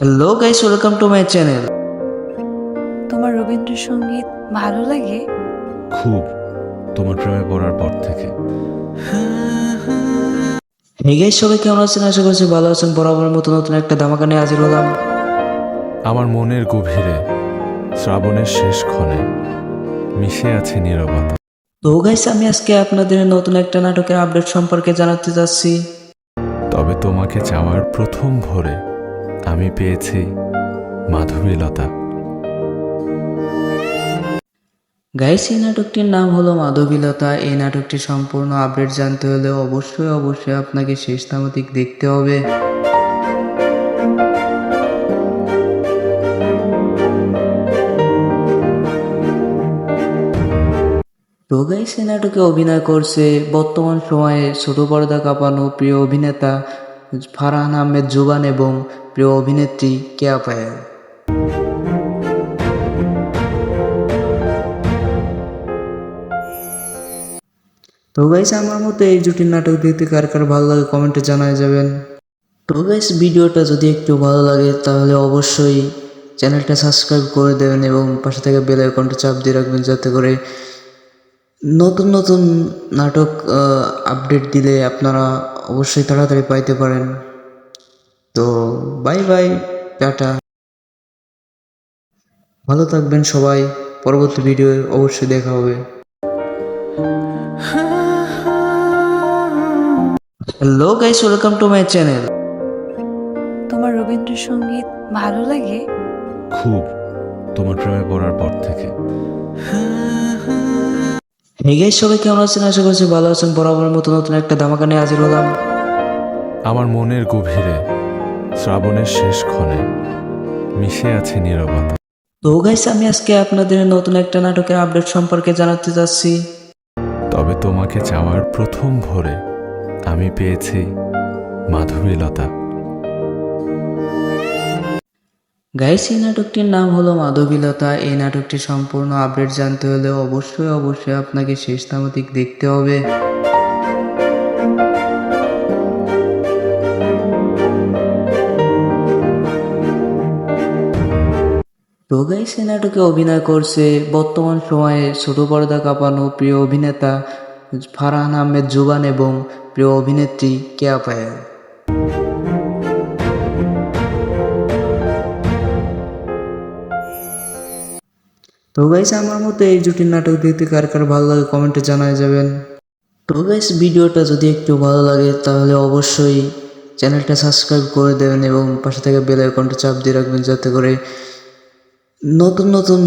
Hello guys, welcome to my channel. তোমার রবীন্দ্রসঙ্গীত ভালো লাগে? খুব। তোমার প্রেমে পড়ার পর থেকে। হে গাইস, সবাই কেমন আছেন? আশা করছি ভালো আছেন। বরাবরের মতো নতুন একটা ধামাকা নিয়ে হাজির হলাম। আমার মনের গভীরে শ্রাবণের শেষ ক্ষণে মিশে আছে নীরবতা। তো গাইস, আমি আজকে আপনাদের নতুন একটা নাটকের আপডেট সম্পর্কে জানাতে চাচ্ছি। তবে তোমাকে চাওয়ার প্রথম ভোরে আমি পেয়েছি মাধবীলতা। গাইস, এই নাটকটির নাম হলো মাধবীলতা। এই নাটকটির সম্পূর্ণ আপডেট জানতে হলে অবশ্যই আপনাকে শেষ থামাতিক দেখতে হবে। তো গাইস, এই নাটকে অভিনয় করছে বর্তমান সময়ে ছোট পর্দা কাঁপানো প্রিয় অভিনেতা ফারহান আহমেদ জুবান এবং প্রিয় অভিনেত্রী কেয়া পায়েল। তো গাইস, আমার মতো এই জুটির নাটক দেখতে কার কার ভালো লাগে কমেন্টে জানায় যাবেন। তো গাইস, ভিডিওটা যদি একটু ভালো লাগে তাহলে অবশ্যই চ্যানেলটা সাবস্ক্রাইব করে দেবেন এবং পাশে থেকে বেল আইকনটা চাপ দিয়ে রাখবেন, যাতে করে নতুন নতুন নাটক আপডেট দিলে আপনারা অবশ্যই তাড়াতাড়ি পাইতে পারেন। তো বাই বাই, টাটা, ভালো থাকবেন সবাই। পরবর্তী ভিডিও অবশ্যই দেখা হবে। Hello guys, welcome to my channel. তোমার রবীন্দ্রসঙ্গীত ভালো লাগে? খুব। তোমার প্রেমে পড়ার পর থেকে। হে গাইস, সবাই কেমন আছেন? আশা করছি ভালো আছেন। বরাবরের মতো নতুন একটা ধামাকা নিয়ে হাজির হলাম। আমার মনের গভীরে শ্রাবণের শেষ ক্ষণে মিশে আছে নীরবতা। তো গাইস, আমি আজকে আপনাদের নতুন একটা নাটকের আপডেট সম্পর্কে জানাতে চাচ্ছি। তবে তোমাকে চাওয়ার প্রথম ভোরে আমি পেয়েছি মাধবীলতা। গাইস, এই নাটকটির নাম হলো মাধবীলতা। এই নাটকটির সম্পূর্ণ আপডেট জানতে হলে অবশ্যই আপনাকে শেষ থামাতিক দেখতে হবে। তো গাইস, এই নাটকে অভিনয় করছে বর্তমান সময়ে ছোট পর্দা কাঁপানো প্রিয় অভিনেতা ফারহান আহমেদ জুবান এবং প্রিয় অভিনেত্রী কেয়া পায়েল। তো গাইস, আমার মতো এই জুটির নাটক দেখতে কার কার ভালো লাগে কমেন্টে জানায় যাবেন। তো গাইস, ভিডিওটা যদি একটু ভালো লাগে তাহলে অবশ্যই চ্যানেলটা সাবস্ক্রাইব করে দেবেন এবং পাশে থেকে বেল আইকনটা চাপ দিয়ে রাখবেন, যাতে করে নতুন নতুন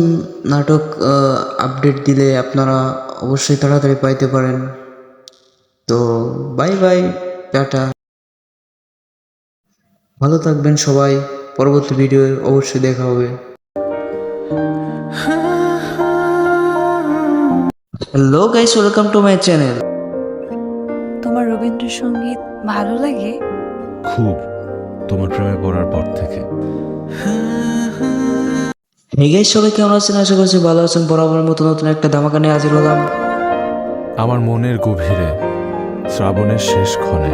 নাটক আপডেট দিলে আপনারা অবশ্যই তাড়াতাড়ি পাইতে পারেন। তো বাই বাই, টাটা, ভালো থাকবেন সবাই। পরবর্তী ভিডিও অবশ্যই দেখা হবে। Hello guys, welcome to my channel. তোমার রবীন্দ্রসঙ্গীত ভালো লাগে? খুব। তোমার প্রেমে পড়ার পর থেকে। হে গাইস, সবাই কেমন আছেন? আশা করছি ভালো আছেন। বরাবরের মতো নতুন একটা ধামাকা নিয়ে হাজির হলাম। আমার মনের গভীরে শ্রাবণের শেষ ক্ষণে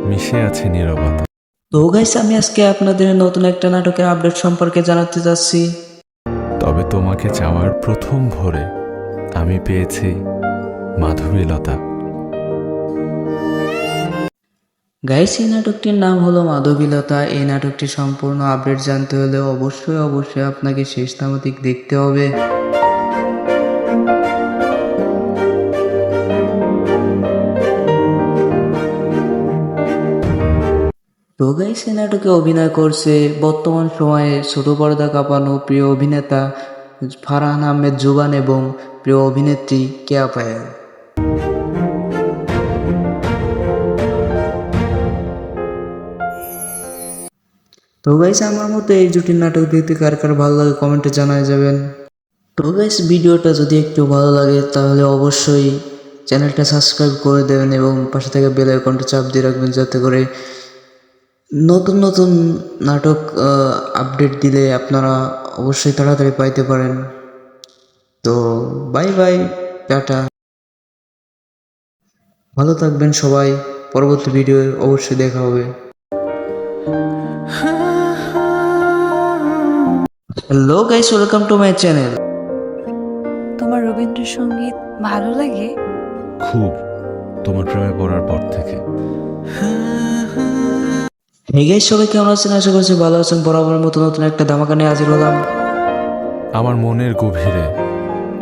মিশে আছে নীরবতা। তো গাইস, আমি আজকে আপনাদের নতুন একটা নাটকের আপডেট সম্পর্কে জানাতে চাচ্ছি। তবে তোমাকে চাওয়ার প্রথম ভোরে আমি পেয়েছি মাধবীলতা। গাইস, এই নাটকটির নাম হলো মাধবীলতা। এই নাটকটির সম্পূর্ণ আপডেট জানতে হলে অবশ্যই আপনাকে শেষ থামাতিক দেখতে হবে। তো গাইস, এই নাটকে অভিনয় করছে বর্তমান সময়ে ছোট পর্দা কাঁপানো প্রিয় অভিনেতা ফারহান আহমেদ জুবান এবং প্রিয় অভিনেত্রী কেয়া পায়েল। তো গাইস, আমার মতো এই জুটির নাটক দেখতে কার কার ভালো লাগে কমেন্টে জানায় যাবেন। তো গাইস, ভিডিওটা যদি একটু ভালো লাগে তাহলে অবশ্যই চ্যানেলটা সাবস্ক্রাইব করে দেবেন এবং পাশে থেকে বেল আইকনটা চাপ দিয়ে রাখবেন, যাতে করে নতুন নতুন নাটক আপডেট দিলে আপনারা অবশ্যই তাড়াতাড়ি পাইতে পারেন। তো বাই বাই, টাটা, ভালো থাকবেন সবাই। পরবর্তী ভিডিও অবশ্যই দেখা হবে। Hello guys, welcome to my channel. তোমার রবীন্দ্রসঙ্গীত ভালো লাগে? খুব, তোমার প্রেমে পড়ার পর থেকে। হে গাইস, সবাই কেমন আছেন? আশা করছি ভালো আছেন। বরাবরের মতো নতুন একটা ধামাকা নিয়ে হাজির হলাম। আমার মনের গভীরে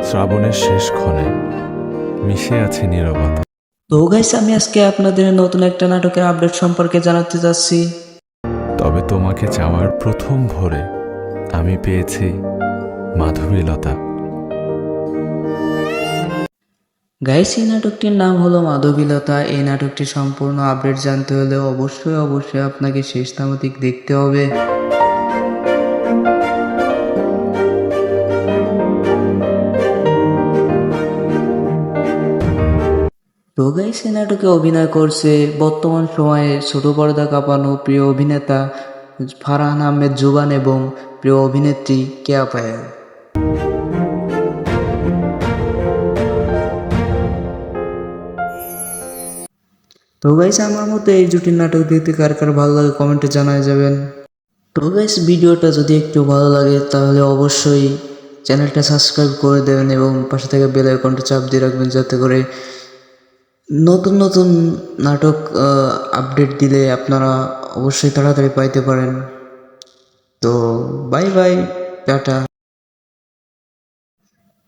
শ্রাবণের শেষ ক্ষণে মিশে আছে নীরবতা। তো গাইস, আমি আজকে আপনাদের নতুন একটা নাটকের আপডেট সম্পর্কে জানাতে চাচ্ছি। তবে তোমাকে চাওয়ার প্রথম ভোরে আমি পেয়েছি মাধবীলতা। গাইস, এই নাটকটির নাম হলো মাধবীলতা। এই নাটকটির সম্পূর্ণ আপডেট জানতে হলে অবশ্যই আপনাকে শেষ থামাতিক দেখতে হবে। তো গাইস, এই নাটকে অভিনয় করছে বর্তমান সময়ে ছোট পর্দা কাঁপানো প্রিয় অভিনেতা ফারহান আহমেদ জুবান এবং প্রিয় অভিনেত্রী কেয়া পায়েল। তো গাইস, আমার মতো এই জুটির নাটক দেখতে কার কার ভালো লাগে কমেন্টে জানায় যাবেন। তো গাইস, ভিডিওটা যদি একটু ভালো লাগে তাহলে অবশ্যই চ্যানেলটা সাবস্ক্রাইব করে দেবেন এবং পাশে থেকে বেল আইকনটা চাপ দিয়ে রাখবেন, যাতে করে নতুন নতুন নাটক আপডেট দিলে আপনারা অবশ্যই তাড়াতাড়ি পাইতে পারেন। তো বাই বাই, টাটা,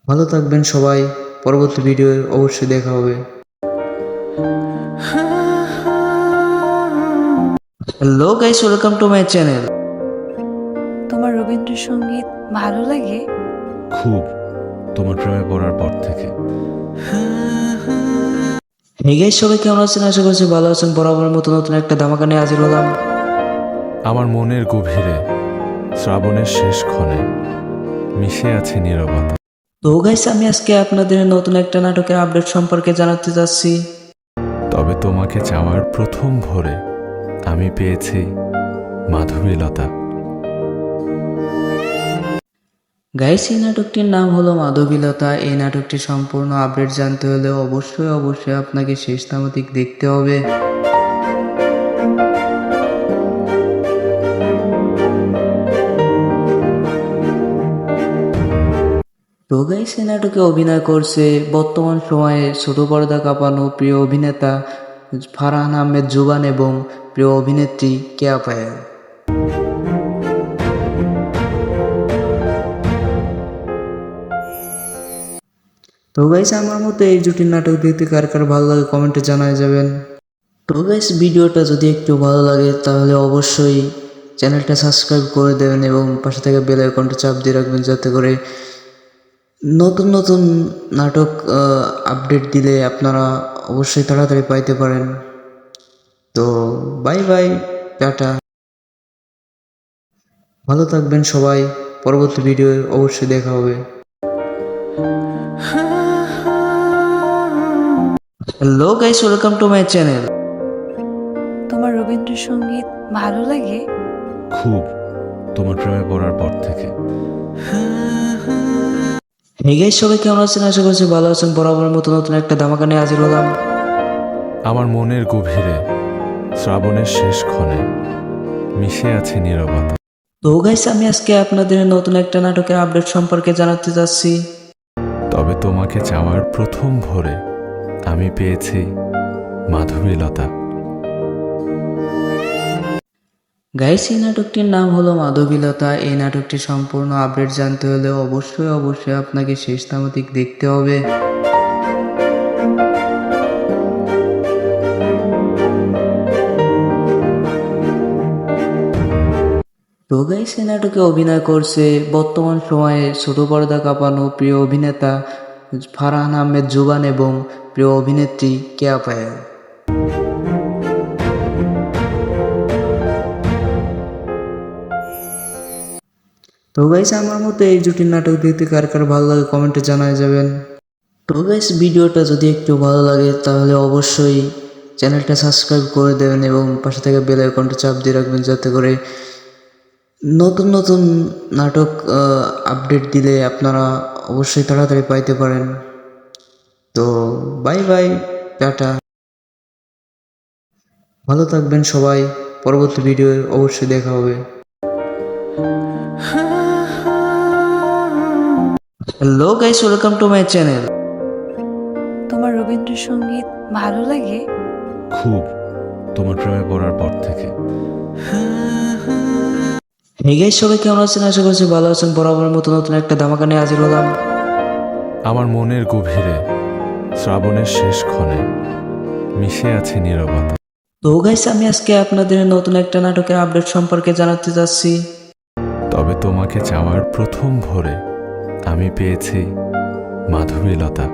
ভালো থাকবেন সবাই। পরবর্তী ভিডিও অবশ্যই দেখা হবে। Hello guys, welcome to my channel. তোমার রবীন্দ্রসঙ্গীত ভালো লাগে? খুব, তোমার প্রেমে পড়ার পর থেকে। হে গাইস, সবাই কেমন আছেন? আশা করছি ভালো আছেন। বরাবরের মতো নতুন একটা ধামাকা নিয়ে হাজির হলাম। আমার মনের গভীরে শ্রাবণের শেষ ক্ষণে মিশে আছে নীরবতা। তো গাইস, আমি আজকে আপনাদের নতুন একটা নাটকের আপডেট সম্পর্কে জানাতে চাচ্ছি। তবে তোমাকে চাওয়ার প্রথম ভোরে আমি পেয়েছি মাধবীলতা। গাইস, এই নাটকটির নাম হলো মাধবীলতা। এই নাটকটির সম্পূর্ণ আপডেট জানতে হলে অবশ্যই আপনাকে শেষ থামাতিক দেখতে হবে। তো গাইস, এই নাটকে অভিনয় করছে বর্তমান সময়ে ছোট পর্দা কাঁপানো প্রিয় অভিনেতা ফারহান আহমেদ জুবান এবং প্রিয় অভিনেত্রী কেয়া পায়েল। তো গাইস, আমার মতো এই জুটির নাটক দেখতে কার কার ভালো লাগে কমেন্টে জানায় যাবেন। তো গাইস, ভিডিওটা যদি একটু ভালো লাগে তাহলে অবশ্যই চ্যানেলটা সাবস্ক্রাইব করে দেবেন এবং পাশে থেকে বেল আইকনটা চাপ দিয়ে রাখবেন, যাতে করে নতুন নতুন নাটক আপডেট দিলে আপনারা অবশ্যই তাড়াতাড়ি পাইতে পারেন। তো বাই বাই, টাটা, ভালো থাকবেন সবাই। পরবর্তী ভিডিও অবশ্যই দেখা হবে। Hello guys, welcome to my channel. তোমার রবীন্দ্রসঙ্গীত ভালো লাগে? খুব, তোমার প্রেমে পড়ার পর থেকে। হে গাইস, সবাই কেমন আছেন? আশা করছি ভালো আছেন। বরাবরের মতো নতুন একটা ধামাকা নিয়ে হাজির হলাম। আমার মনের গভীরে শ্রাবণের শেষ ক্ষণে মিশে আছে নীরবতা। তো গাইস, আমি আজকে আপনাদের নতুন একটা নাটকের আপডেট সম্পর্কে জানাতে চাচ্ছি। তবে তোমাকে চাওয়ার প্রথম ভোরে আমি পেয়েছি মাধবীলতা। গাইস, এই নাটকটির নাম হলো মাধবীলতা। এই নাটকটির সম্পূর্ণ আপডেট জানতে হলে অবশ্যই আপনাকে শেষ থামাতিক দেখতে হবে। তো গাইস, এই নাটকে অভিনয় করছে বর্তমান সময়ে ছোট পর্দা কাঁপানো প্রিয় অভিনেতা ফারহান আহমেদ জুবান এবং প্রিয় অভিনেত্রী কেয়া পায়েল। তো গাইস, আমার মতো এই জুটির নাটক দেখতে কার কার ভালো লাগে কমেন্টে জানায় যাবেন। তো গাইস, ভিডিওটা যদি একটু ভালো লাগে তাহলে অবশ্যই চ্যানেলটা সাবস্ক্রাইব করে দেবেন এবং পাশে থেকে বেল আইকনটা চাপ দিয়ে রাখবেন, যাতে করে নতুন নতুন নাটক আপডেট দিলে আপনারা অবশ্যই তাড়াতাড়ি পাইতে পারেন। তো বাই বাই, টাটা, ভালো থাকবেন সবাই। পরবর্তী ভিডিও অবশ্যই দেখা হবে। Hello guys, welcome to my channel. তোমার রবীন্দ্রসঙ্গীত ভালো লাগে? খুব, তোমার প্রেমে পড়ার পর থেকে। হে গাইস, সবাই কেমন আছেন? আশা করছি ভালো আছেন। বরাবরের মতো নতুন একটা ধামাকা নিয়ে হাজির হলাম। আমার মনের গভীরে শ্রাবণের শেষ ক্ষণে মিশে আছে নীরবতা। তো গাইস, আমি আজকে আপনাদের নতুন একটা নাটকের আপডেট সম্পর্কে জানাতে চাচ্ছি। তবে তোমাকে চাওয়ার প্রথম ভোরে আমি পেয়েছি মাধবীলতা।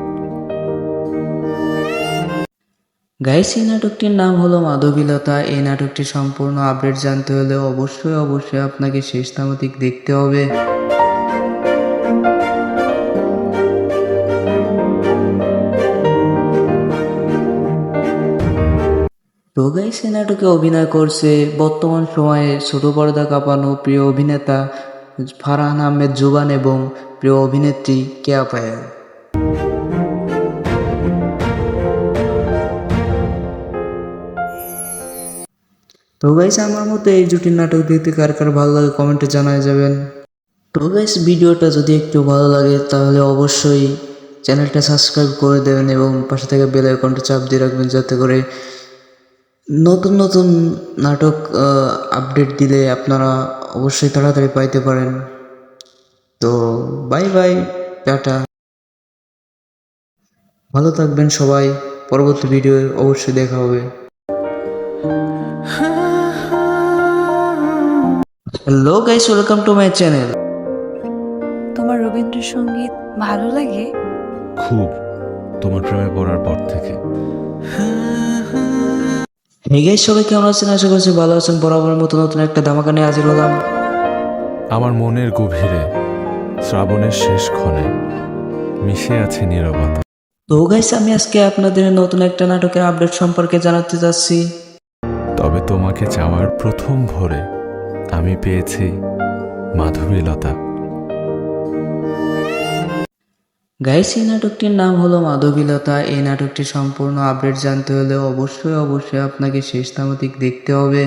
গাইস, এই নাটকটির নাম হলো মাধবীলতা। এই নাটকটির সম্পূর্ণ আপডেট জানতে হলে অবশ্যই আপনাকে শেষ থামাতিক দেখতে হবে। তো গাইস, এই নাটকে অভিনয় করছে বর্তমান সময়ে ছোট পর্দা কাঁপানো প্রিয় অভিনেতা ফারহান আহমেদ জুবান এবং প্রিয় অভিনেত্রী কেয়া পায়েল। তো গাইস, আমার মতো এই জুটির নাটক দেখতে কার কার ভালো লাগে কমেন্টে জানায় যাবেন। তো গাইস, ভিডিওটা যদি একটু ভালো লাগে তাহলে অবশ্যই চ্যানেলটা সাবস্ক্রাইব করে দেবেন এবং পাশে থেকে বেল আইকনটা চাপ দিয়ে রাখবেন, যাতে করে নতুন নতুন নাটক আপডেট দিলে আপনারা অবশ্যই তাড়াতাড়ি পাইতে পারেন। তো বাই বাই, টাটা, ভালো থাকবেন সবাই। পরবর্তী ভিডিও অবশ্যই দেখা হবে। Hello guys, welcome to my channel. তোমার রবীন্দ্রসঙ্গীত ভালো লাগে? খুব, তোমার প্রেমে পড়ার পর থেকে। হে গাইস, সবাই কেমন আছেন? আশা করছি ভালো আছেন। বরাবরের মতো নতুন একটা ধামাকা নিয়ে হাজির হলাম। আমার মনের গভীরে শ্রাবণের শেষ ক্ষণে মিশে আছে নীরবতা। তো গাইস, আমি আজকে আপনাদের নতুন একটা নাটকের আপডেট সম্পর্কে জানাতে চাচ্ছি। তবে তোমাকে চাওয়ার প্রথম ভোরে আমি পেয়েছি মাধবীলতা। গাইস, এই নাটকটির নাম হলো মাধবীলতা। এই নাটকটির সম্পূর্ণ আপডেট জানতে হলে অবশ্যই আপনাকে শেষ থামাতিক দেখতে হবে।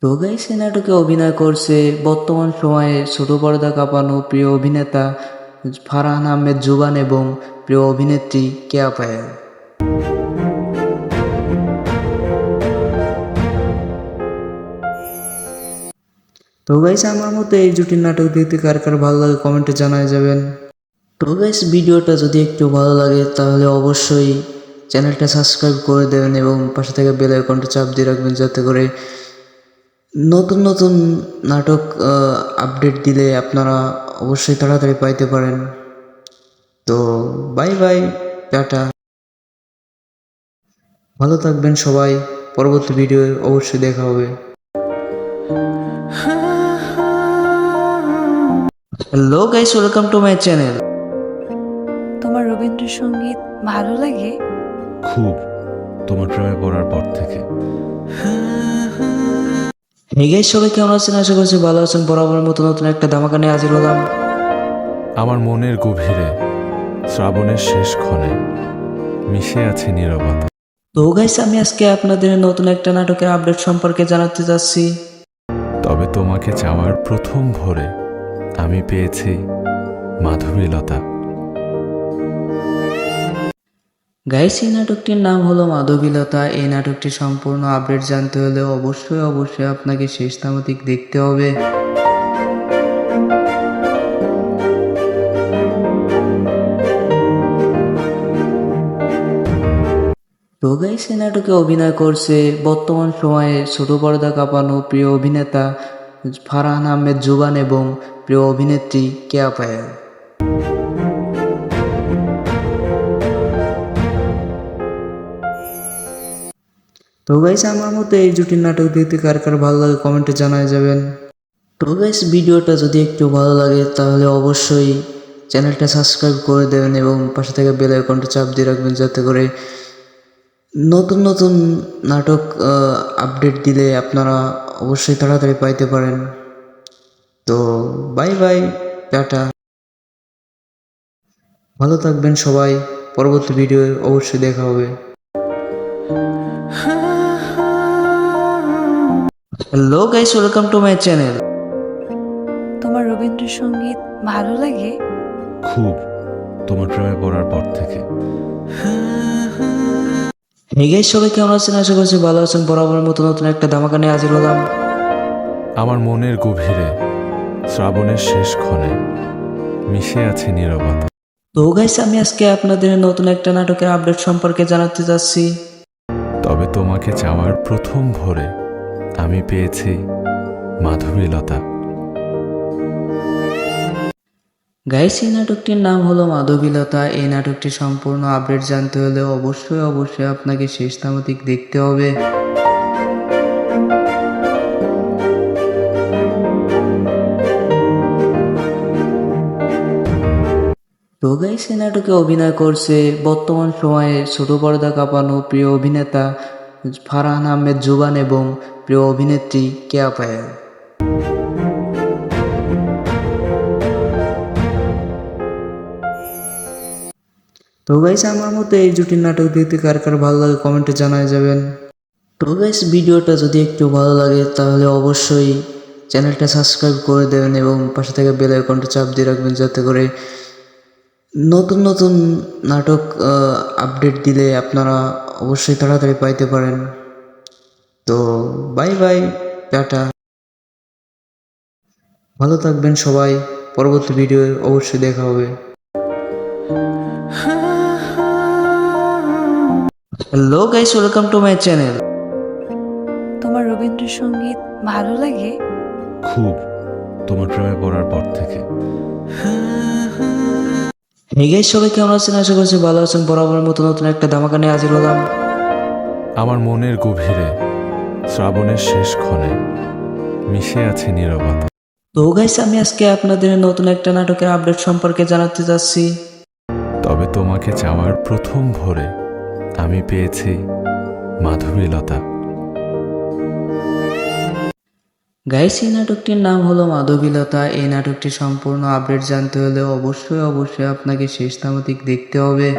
তো গাইস, এই নাটকে অভিনয় করছে বর্তমান সময়ে ছোট পর্দা কাঁপানো প্রিয় অভিনেতা ফারহান আহমেদ জুবান এবং প্রিয় অভিনেত্রী কেয়া পায়েল। তো গাইস, আমার মতো এই জুটির নাটক দেখতে কার কার ভালো লাগে কমেন্টে জানায় যাবেন। তো গাইস, ভিডিওটা যদি একটু ভালো লাগে তাহলে অবশ্যই চ্যানেলটা সাবস্ক্রাইব করে দেবেন এবং পাশে থেকে বেল আইকনটা চাপ দিয়ে রাখবেন, যাতে করে নতুন নতুন নাটক আপডেট দিলে আপনারা অবশ্যই তাড়াতাড়ি পাইতে পারেন। তো বাই বাই, টাটা, ভালো থাকবেন সবাই। পরবর্তী ভিডিও অবশ্যই দেখা হবে। Hello guys, welcome to my channel. তোমার রবীন্দ্রসঙ্গীত ভালো লাগে? খুব, তোমার প্রেমে পড়ার পর থেকে। হে গাইস, সবাই কেমন আছেন? আশা করছি ভালো আছেন। বরাবরের মতো নতুন একটা ধামাকা নিয়ে হাজির হলাম। আমার মনের গভীরে শ্রাবণের শেষ ক্ষণে মিশে আছে নীরবতা। তো গাইস, আমি আজকে আপনাদের নতুন একটা নাটকের আপডেট সম্পর্কে জানাতে চাচ্ছি। তবে তোমাকে চাওয়ার প্রথম ভোরে আমি পেয়েছি মাধবীলতা। গাইস, এই নাটকটির নাম হলো মাধবীলতা। এই নাটকটির সম্পূর্ণ আপডেট জানতে হলে অবশ্যই আপনাকে শেষ থামাতিক দেখতে হবে। তো গাইস, এই নাটকে অভিনয় করছে বর্তমান সময়ে ছোট পর্দা কাঁপানো প্রিয় অভিনেতা ফারহান আহমেদ জুবান এবং প্রিয় অভিনেত্রী কেয়া পায়েল। তো গাইস, আমার মতো এই জুটির নাটক দেখতে কার কার ভালো লাগে কমেন্টে জানায় যাবেন। তো গাইস, ভিডিওটা যদি একটু ভালো লাগে তাহলে অবশ্যই চ্যানেলটা সাবস্ক্রাইব করে দেবেন এবং পাশে থেকে বেল আইকনটা চাপ দিয়ে রাখবেন, যাতে করে নতুন নতুন নাটক আপডেট দিলে আপনারা অবশ্যই তাড়াতাড়ি পাইতে পারেন। তো বাই বাই, টাটা, ভালো থাকবেন সবাই। পরবর্তী ভিডিও অবশ্যই দেখা হবে। Hello guys, welcome to my channel. তোমার রবীন্দ্রসঙ্গীত ভালো লাগে? খুব, তোমার প্রেমে পড়ার পর থেকে। হে গাইস, সবাই কেমন আছেন? আশা করছি ভালো আছেন। বরাবরের মতো নতুন একটা ধামাকা নিয়ে হাজির হলাম। আমার মনের গভীরে শ্রাবণের শেষ ক্ষণে মিশে আছে নীরবতা। তো গাইস, আমি আজকে আপনাদের নতুন একটা নাটকের আপডেট সম্পর্কে জানাতে চাচ্ছি। তবে তোমাকে চাওয়ার প্রথম ভোরে আমি পেয়েছি মাধবীলতা। গাইস, এই নাটকটির নাম হলো মাধবীলতা। এই নাটকটি সম্পূর্ণ আপডেট জানতে হলে অবশ্যই আপনাকে শেষ থামাতিক দেখতে হবে। তো গাইস, এই নাটকে অভিনয় করছে বর্তমান সময়ে ছোট পর্দা কাঁপানো প্রিয় অভিনেতা ফারহান আহমেদ জুবান এবং প্রিয় অভিনেত্রী কেয়া পায়েল। তো গাইস, আমার মতো এই জুটির নাটক দেখতে কার কার ভালো লাগে কমেন্টে জানায় যাবেন। তো গাইস, ভিডিওটা যদি একটু ভালো লাগে তাহলে অবশ্যই চ্যানেলটা সাবস্ক্রাইব করে দেবেন এবং পাশে থেকে বেল আইকনটা চাপ দিয়ে রাখবেন, যাতে করে নতুন নতুন নাটক আপডেট দিলে আপনারা অবশ্যই তাড়াতাড়ি পাইতে পারেন। তো বাই বাই, টাটা, ভালো থাকবেন সবাই। পরবর্তী ভিডিও অবশ্যই দেখা হবে। Hello guys, welcome to my channel. তোমার রবীন্দ্রসঙ্গীত ভালো লাগে? খুব, তোমার প্রেমে পড়ার পর থেকে। হে গাইস, সবাই কেমন আছেন? আশা করছি ভালো আছেন। বরাবরের মতো নতুন একটা ধামাকা নিয়ে হাজির হলাম। আমার মনের গভীরে শ্রাবণের শেষ ক্ষণে মিশে আছে নীরবতা। তো গাইস, আমি আজকে আপনাদের নতুন একটা নাটকের আপডেট সম্পর্কে জানাতে চাচ্ছি। তবে তোমাকে চাওয়ার প্রথম ভোরে আমি পেয়েছি মাধবীলতা। গাইস, এই নাটকটির নাম হলো মাধবীলতা। এই নাটকটি সম্পূর্ণ আপডেট জানতে হলে অবশ্যই আপনাকে শেষ থামাতিক দেখতে হবে।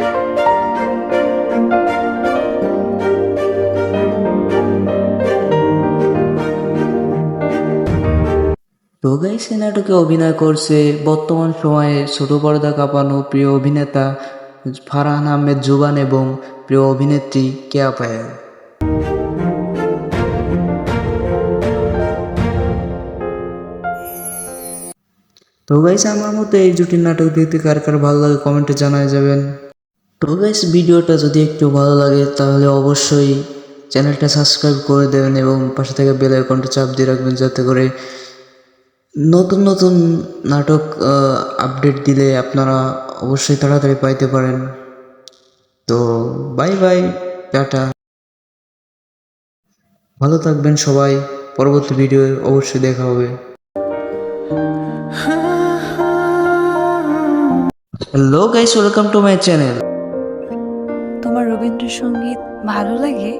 তো গাইস, এই নাটকে অভিনয় করছে বর্তমান সময়ে ছোট পর্দা কাঁপানো প্রিয় অভিনেতা ফারহান আহমেদ জুবান এবং প্রিয় অভিনেত্রী কেয়া পায়েল। তো গাইস, আমার মতো এই জুটির নাটক দেখতে কার কার ভালো লাগে কমেন্টে জানায় যাবেন। তো গাইস, ভিডিওটা যদি একটু ভালো লাগে তাহলে অবশ্যই চ্যানেলটা সাবস্ক্রাইব করে দেবেন এবং পাশে থেকে বেল আইকনটা চাপ দিয়ে রাখবেন, যাতে করে নতুন নতুন নাটক আপডেট দিলে আপনারা অবশ্যই তাড়াতাড়ি পাইতে পারেন। তো বাই বাই, টাটা, ভালো থাকবেন সবাই। পরবর্তী ভিডিও অবশ্যই দেখা হবে। Hello guys, welcome to my channel. তোমার রবীন্দ্রসঙ্গীত ভালো লাগে?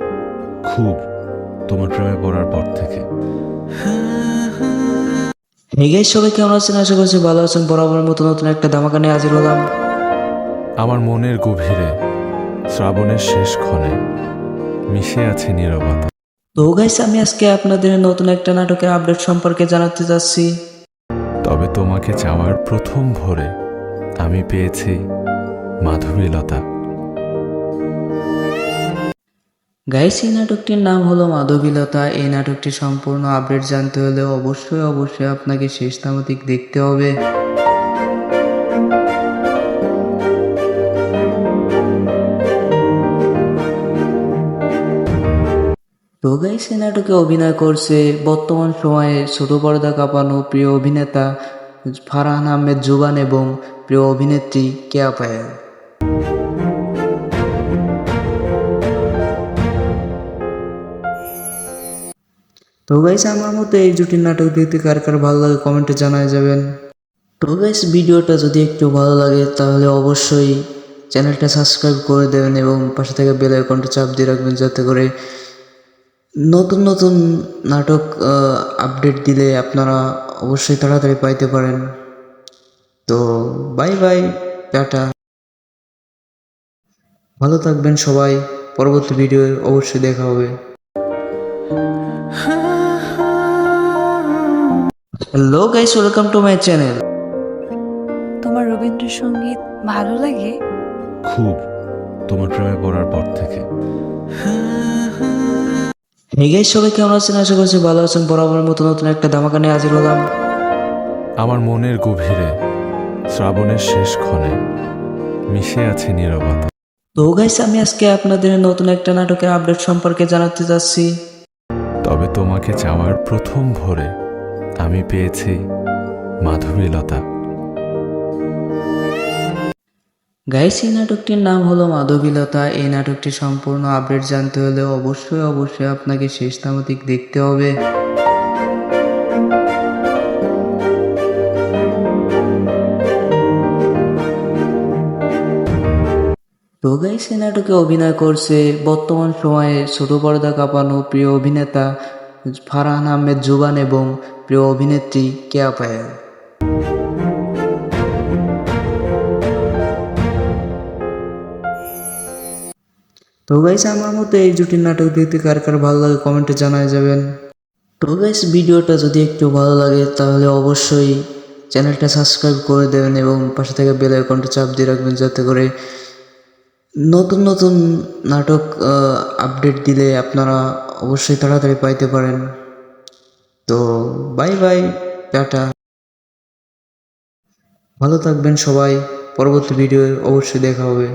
খুব, তোমার প্রেমে পড়ার পর থেকে। হে গাইস, সবাই কেমন আছেন? আশা করছি ভালো আছেন। বরাবরের মতো নতুন একটা ধামাকা নিয়ে হাজির হলাম। আমার মনের গভীরে শ্রাবণের শেষ ক্ষণে মিশে আছে নীরবতা। তো গাইস, আমি আজকে আপনাদের নতুন একটা নাটকের আপডেট সম্পর্কে জানাতে চাচ্ছি। তবে তোমাকে চাওয়ার প্রথম ভোরে আমি পেয়েছি মাধবীলতা। গাইস, এই নাটকটির নাম হলো মাধবীলতা। এই নাটকটি সম্পূর্ণ আপডেট জানতে হলে অবশ্যই আপনাকে শেষ থামাতিক দেখতে হবে। তো গাইস, এই নাটকে অভিনয় করছে বর্তমান সময়ে ছোট পর্দা কাঁপানো প্রিয় অভিনেতা ফারহান আহমেদ জুবান এবং প্রিয় অভিনেত্রী কেয়া পায়েল। তো গাইস, আমার মতো এই জুটির নাটক দেখতে কার কার ভালো লাগে কমেন্টে জানায় যাবেন। তো গাইস, ভিডিওটা যদি একটু ভালো লাগে তাহলে অবশ্যই চ্যানেলটা সাবস্ক্রাইব করে দেবেন এবং পাশে থেকে বেল আইকনটা চাপ দিয়ে রাখবেন, যাতে করে নতুন নতুন নাটক আপডেট দিলে আপনারা অবশ্যই তাড়াতাড়ি পাইতে পারেন। তো বাই বাই, টাটা, ভালো থাকবেন সবাই। পরবর্তী ভিডিও অবশ্যই দেখা হবে। Hello guys, welcome to my channel. তোমার রবীন্দ্রসঙ্গীত ভালো লাগে? খুব, তোমার প্রেমে পড়ার পর থেকে। হে গাইস, সবাই কেমন আছেন? আশা করছি ভালো আছেন। বরাবরের মতো নতুন একটা ধামাকা নিয়ে হাজির হলাম। আমার মনের গভীরে শ্রাবণের শেষ ক্ষণে মিশে আছে নীরবতা। তো গাইস, আমি আজকে আপনাদের নতুন একটা নাটকের আপডেট সম্পর্কে জানাতে চাচ্ছি। তবে তোমাকে চাওয়ার প্রথম ভোরে আমি পেয়েছি মাধবীলতা। গাইস, এই নাটকটির নাম হলো মাধবীলতা। এই নাটকটির সম্পূর্ণ আপডেট জানতে হলে অবশ্যই আপনাকে শেষ থামাতিক দেখতে হবে। তো গাইস, এই নাটকে অভিনয় করছে বর্তমান সময়ে ছোট পর্দা কাঁপানো প্রিয় অভিনেতা ফারহান আহমেদ জুবান এবং প্রিয় অভিনেত্রী কেয়া পায়েল। তো গাইস, আমার মতো এই জুটির নাটক দেখতে কার কার ভালো লাগে কমেন্টে জানায় যাবেন। তো গাইস, ভিডিওটা যদি একটু ভালো লাগে তাহলে অবশ্যই চ্যানেলটা সাবস্ক্রাইব করে দেবেন এবং পাশে থেকে বেল আইকনটা চাপ দিয়ে রাখবেন, যাতে করে নতুন নতুন নাটক আপডেট দিলে আপনারা অবশ্যই তাড়াতাড়ি পাইতে পারেন। তো বাই বাই, টাটা, ভালো থাকবেন সবাই। পরবর্তী ভিডিও অবশ্যই দেখা হবে।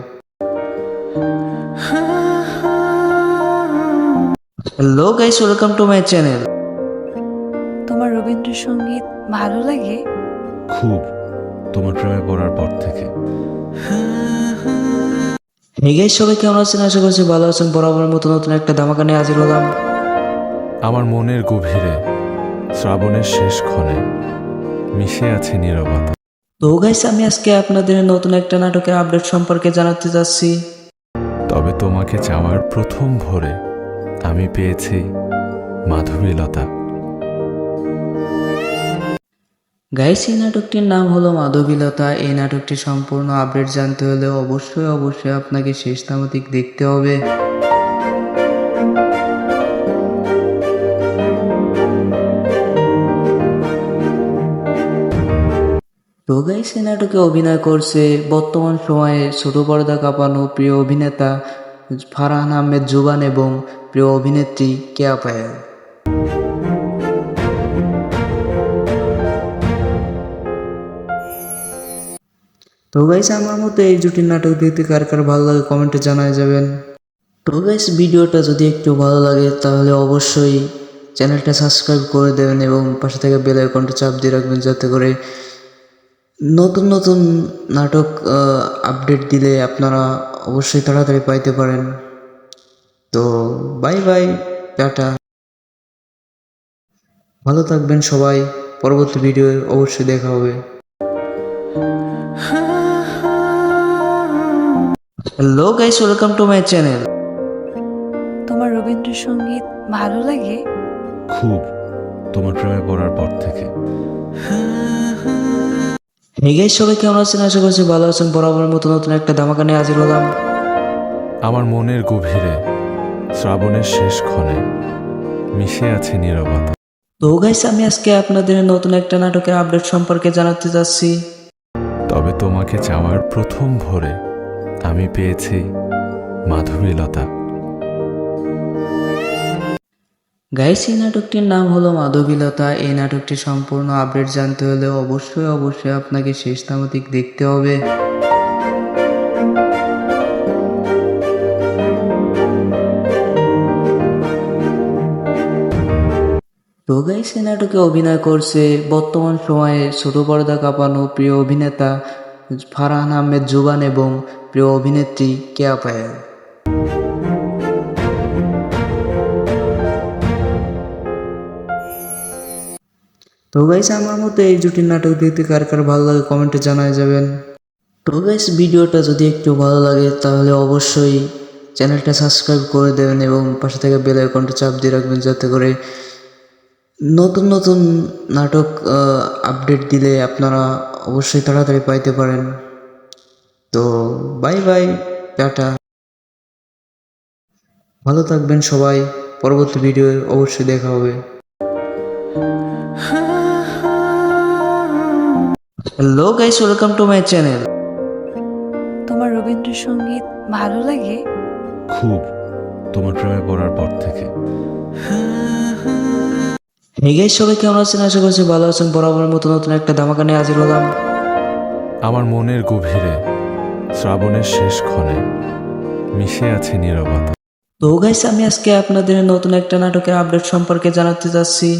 Hello guys, welcome to my channel. তোমার রবীন্দ্রসঙ্গীত ভালো লাগে? খুব, তোমার প্রেমে পড়ার পর থেকে। হে গাইস, সবাই কেমন আছেন? আশা করছি ভালো আছেন। বরাবরের মতো নতুন একটা ধামাকা নিয়ে হাজির হলাম। আমার মনের গভীরে শ্রাবণের শেষ ক্ষণে মিশে আছে নীরবতা। তো গাইস, আমি আজকে আপনাদের নতুন একটা নাটকের আপডেট সম্পর্কে জানাতে চাচ্ছি। তবে তোমাকে চাওয়ার প্রথম ভোরে আমি পেয়েছি মাধবীলতা। গাইস, এই নাটকটির নাম হলো মাধবীলতা। এই নাটকটির সম্পূর্ণ আপডেট জানতে হলে অবশ্যই আপনাকে শেষ থামাতিক দেখতে হবে। তো গাইস, এই নাটকে অভিনয় করছে বর্তমান সময়ে ছোট পর্দা কাঁপানো প্রিয় অভিনেতা ফারহান আহমেদ জুবান এবং প্রিয় অভিনেত্রী কেয়া পায়েল। তো গাইস, আমার মতো এই জুটির নাটক দেখতে কার কার ভালো লাগে কমেন্টে জানায় যাবেন। তো গাইস, ভিডিওটা যদি একটু ভালো লাগে তাহলে অবশ্যই চ্যানেলটা সাবস্ক্রাইব করে দেবেন এবং পাশে থেকে বেল আইকনটা চাপ দিয়ে রাখবেন, যাতে করে নতুন নতুন নাটক আপডেট দিলে আপনারা অবশ্যই তাড়াতাড়ি পাইতে পারেন। তো বাই বাই, টাটা, ভালো থাকবেন সবাই। পরবর্তী ভিডিও অবশ্যই দেখা হবে। Hello guys, welcome to my channel. তোমার রবীন্দ্রসঙ্গীত ভালো লাগে? খুব, তোমার প্রেমে পড়ার পর থেকে। হে গাইস, সবাই কেমন আছেন? আশা করছি ভালো আছেন। বরাবরের মতো নতুন একটা ধামাকা নিয়ে হাজির হলাম। আমার মনের গভীরে শ্রাবণের শেষ ক্ষণে মিশে আছে নীরবতা। তো গাইস, আমি আজকে আপনাদের নতুন একটা নাটকের আপডেট সম্পর্কে জানাতে চাচ্ছি। তবে তোমাকে চাওয়ার প্রথম ভোরে আমি পেয়েছি মাধবীলতা। গাইস, এই নাটকটির নাম হলো মাধবীলতা। এই নাটকটির সম্পূর্ণ আপডেট জানতে হলে অবশ্যই আপনাকে শেষ থামাতিক দেখতে হবে। তো গাইস, এই নাটকে অভিনয় করছে বর্তমান সময়ে ছোট পর্দা কাঁপানো প্রিয় অভিনেতা ফারহান আহমেদ জুবান এবং প্রিয় অভিনেত্রী কেয়া পায়েল। তো গাইস, আমার মতো এই জুটির নাটক দেখতে কার কার ভালো লাগে কমেন্টে জানায় যাবেন। তো গাইস, ভিডিওটা যদি একটু ভালো লাগে তাহলে অবশ্যই চ্যানেলটা সাবস্ক্রাইব করে দেবেন এবং পাশে থেকে বেল আইকনটা চাপ দিয়ে রাখবেন, যাতে করে নতুন নতুন নাটক আপডেট দিলে আপনারা অবশ্যই তাড়াতাড়ি পাইতে পারেন। তো বাই বাই, টাটা, ভালো থাকবেন সবাই। পরবর্তী ভিডিও অবশ্যই দেখা হবে। Hello guys, welcome to my channel. তোমার রবীন্দ্রসঙ্গীত ভালো লাগে? খুব, তোমার প্রেমে পড়ার পর থেকে। হে গাইস, সবাই কেমন আছেন? আশা করছি ভালো আছেন। বরাবরের মতো নতুন একটা ধামাকা নিয়ে হাজির হলাম। আমার মনের গভীরে শ্রাবণের শেষ ক্ষণে মিশে আছে নীরবতা। তো গাইস, আমি আজকে আপনাদের নতুন একটা নাটকের আপডেট সম্পর্কে জানাতে চাচ্ছি।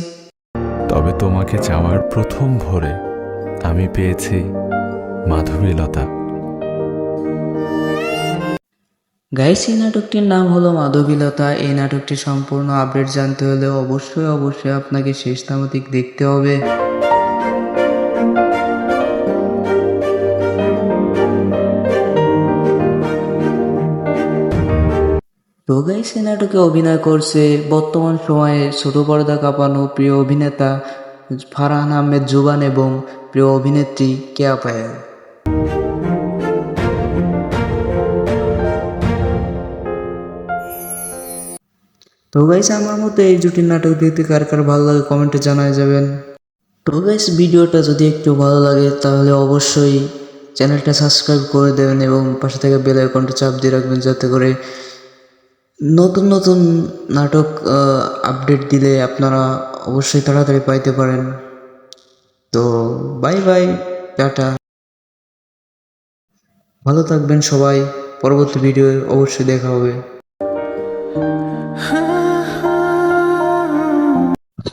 তবে তোমাকে চাওয়ার প্রথম ভোরে আমি পেয়েছি মাধবীলতা। গাইস, এই নাটকটির নাম হলো মাধবীলতা। এই নাটকটির সম্পূর্ণ আপডেট জানতে হলে অবশ্যই আপনাকে শেষ থামাতিক দেখতে হবে। তো গাইস, এই নাটকে অভিনয় করছে বর্তমান সময়ে ছোট পর্দা কাঁপানো প্রিয় অভিনেতা ফারহান আহমেদ জুবান এবং প্রিয় অভিনেত্রী কেয়া পায়েল। তো গাইস, আমার মতো এই জুটির নাটক দেখতে কার কার ভালো লাগে কমেন্টে জানায় যাবেন। তো গাইস, ভিডিওটা যদি একটু ভালো লাগে তাহলে অবশ্যই চ্যানেলটা সাবস্ক্রাইব করে দেবেন এবং পাশে থেকে বেল আইকনটা চাপ দিয়ে রাখবেন, যাতে করে নতুন নতুন নাটক আপডেট দিলে আপনারা অবশ্যই তাড়াতাড়ি পাইতে পারেন। তো বাই বাই, টাটা, ভালো থাকবেন সবাই। পরবর্তী ভিডিও অবশ্যই দেখা হবে।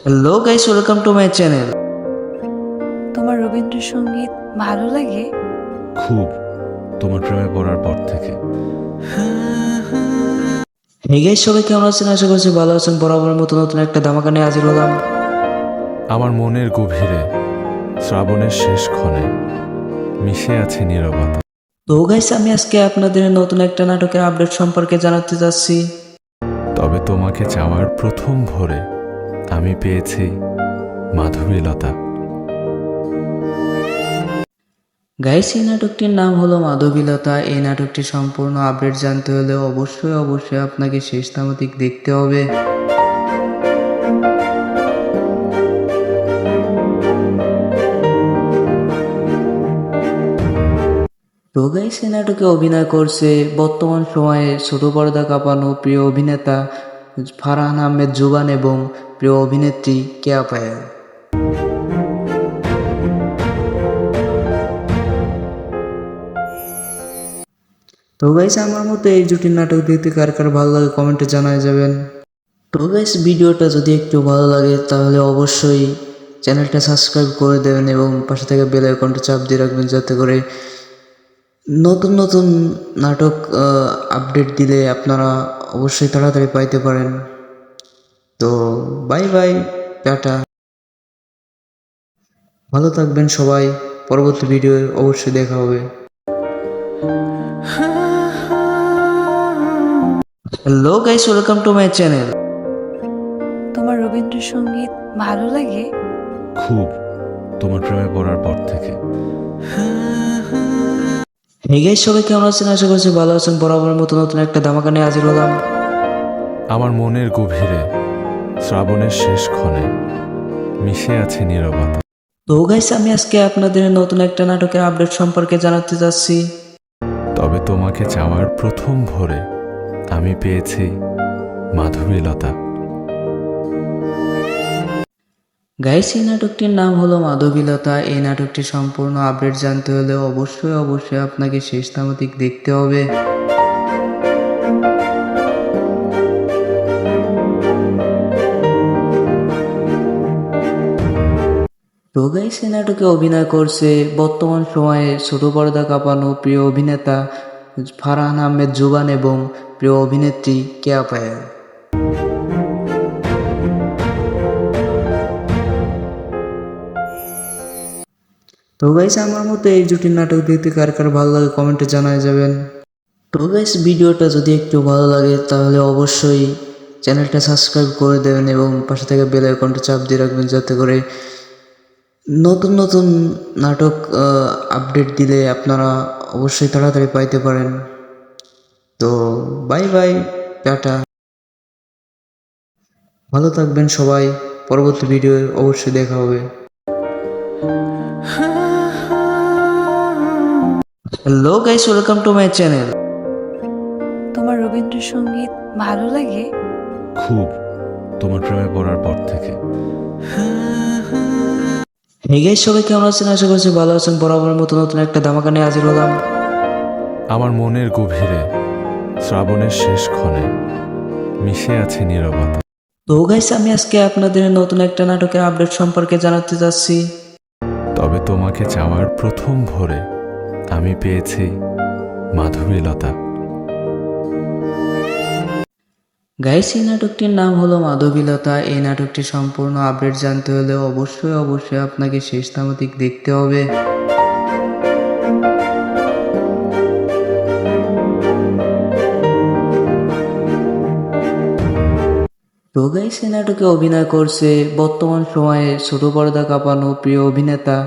Hello guys, welcome to my channel. তোমার রবীন্দ্রসঙ্গীত ভালো লাগে? খুব, তোমার প্রেমে পড়ার পর থেকে। হে গাইস, সবাই কেমন আছেন? আশা করছি ভালো আছেন। বরাবরের মতো নতুন একটা ধামাকা নিয়ে হাজির হলাম। আমার মনের গভীরে শ্রাবণের শেষ ক্ষণে মিশে আছে নীরবতা। তো গাইস, আমি আজকে আপনাদের নতুন একটা নাটকের আপডেট সম্পর্কে জানাতে চাচ্ছি। তবে তোমাকে চাওয়ার প্রথম ভোরে আমি পেয়েছি মাধবীলতা। গাইস, এই নাটকটির নাম হলো মাধবীলতা। এই নাটকটির সম্পূর্ণ আপডেট জানতে হলে অবশ্যই আপনাকে শেষ থামাতিক দেখতে হবে। তো গাইস, এই নাটকে অভিনয় করছে বর্তমান সময়ে ছোট পর্দা কাঁপানো প্রিয় অভিনেতা ফারহান আহমেদ জুবান এবং প্রিয় অভিনেত্রী কেয়া পায়েল। তো গাইস, আমার মতো এই জুটির নাটক দেখতে কার কার ভালো লাগে কমেন্টে জানায় যাবেন। তো গাইস, ভিডিওটা যদি একটু ভালো লাগে তাহলে অবশ্যই চ্যানেলটা সাবস্ক্রাইব করে দেবেন এবং পাশে থেকে বেল আইকনটা চাপ দিয়ে রাখবেন, যাতে করে নতুন নতুন নাটক আপডেট দিলে আপনারা অবশ্যই তাড়াতাড়ি পাইতে পারেন। তো বাই বাই, টাটা, ভালো থাকবেন সবাই। পরবর্তী ভিডিও অবশ্যই দেখা হবে। Hello guys, welcome to my channel. তোমার রবীন্দ্রসঙ্গীত ভালো লাগে? খুব, তোমার প্রেমে পড়ার পর থেকে। হে গাইস, সবাই কেমন আছেন? আশা করছি ভালো আছেন। বরাবরের মতো নতুন একটা ধামাকা নিয়ে হাজির হলাম। আমার মনের গভীরে শ্রাবণের শেষ ক্ষণে মিশে আছে নীরবতা। তো গাইস, আমি আজকে আপনাদের নতুন একটা নাটকের আপডেট সম্পর্কে জানাতে চাচ্ছি। তবে তোমাকে চাওয়ার প্রথম ভোরে আমি পেয়েছি মাধবীলতা। গাইস, এই নাটকটির নাম হলো মাধবীলতা। এই নাটকটির সম্পূর্ণ আপডেট জানতে হলে অবশ্যই আপনাকে শেষ থামাতিক দেখতে হবে। তো গাইস, এই নাটকে অভিনয় করছে বর্তমান সময়ে ছোট পর্দা কাঁপানো প্রিয় অভিনেতা ফারহান আহমেদ জুবান এবং প্রিয় অভিনেত্রী কেয়া পায়েল। তো গাইস, আমার মতো এই জুটির নাটক দেখতে কার কার ভালো লাগে কমেন্টে জানায় যাবেন। তো গাইস, ভিডিওটা যদি একটু ভালো লাগে তাহলে অবশ্যই চ্যানেলটা সাবস্ক্রাইব করে দেবেন এবং পাশে থেকে বেল আইকনটা চাপ দিয়ে রাখবেন, যাতে করে নতুন নতুন নাটক আপডেট দিলে আপনারা অবশ্যই তাড়াতাড়ি পাইতে পারেন। তো বাই বাই, টাটা, ভালো থাকবেন সবাই। পরবর্তী ভিডিও অবশ্যই দেখা হবে। Hello guys, welcome to my channel. তোমার রবীন্দ্রসঙ্গীত ভালো লাগে? খুব, তোমার প্রেমে পড়ার পর থেকে। হে গাইস, সবাই কেমন আছেন? আশা করছি ভালো আছেন। বরাবরের মতো নতুন একটা ধামাকা নিয়ে হাজির হলাম। আমার মনের গভীরে শ্রাবণের শেষ ক্ষণে মিশে আছে নীরবতা। তো গাইস, আমি আজকে আপনাদের নতুন একটা নাটকের আপডেট সম্পর্কে জানাতে যাচ্ছি। তবে তোমাকে চাওয়ার প্রথম ভোরে আমি পেয়েছি মাধবীলতা। গাইস, এই নাটকটির নাম হলো মাধবীলতা। এই নাটকটির সম্পূর্ণ আপডেট জানতে হলে অবশ্যই আপনাকে শেষ থামাতিক দেখতে হবে। তো গাইস, এই নাটকে অভিনয় করছে বর্তমান সময়ে ছোট পর্দা কাঁপানো প্রিয় অভিনেতা